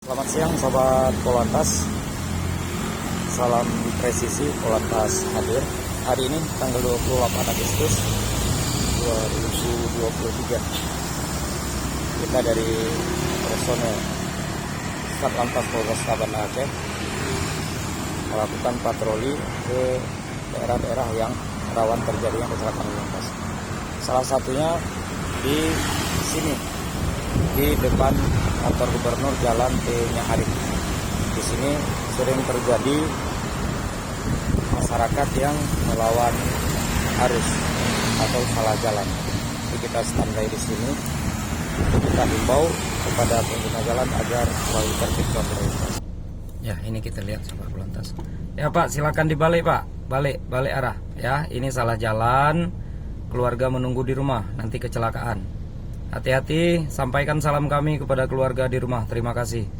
Selamat siang Sobat Polantas. Salam presisi Polantas hadir. Hari ini tanggal 28 Agustus 2023. Kita dari personel Satlantas Polresta Banda Aceh melakukan patroli ke daerah-daerah yang rawan terjadinya kecelakaan lalu lintas. Salah satunya di sini, di depan kantor gubernur Jalan T. Nyaharik. Di sini sering terjadi masyarakat yang melawan arus atau salah jalan. Jadi kita standby di sini. Kita himbau kepada pengguna jalan agar selalu tertib dan berlintas. Ya, ini kita lihat Sobat Polantas. Ya Pak, silakan dibalik Pak. Balik arah. Ya, ini salah jalan. Keluarga menunggu di rumah, nanti kecelakaan. Hati-hati, sampaikan salam kami kepada keluarga di rumah. Terima kasih.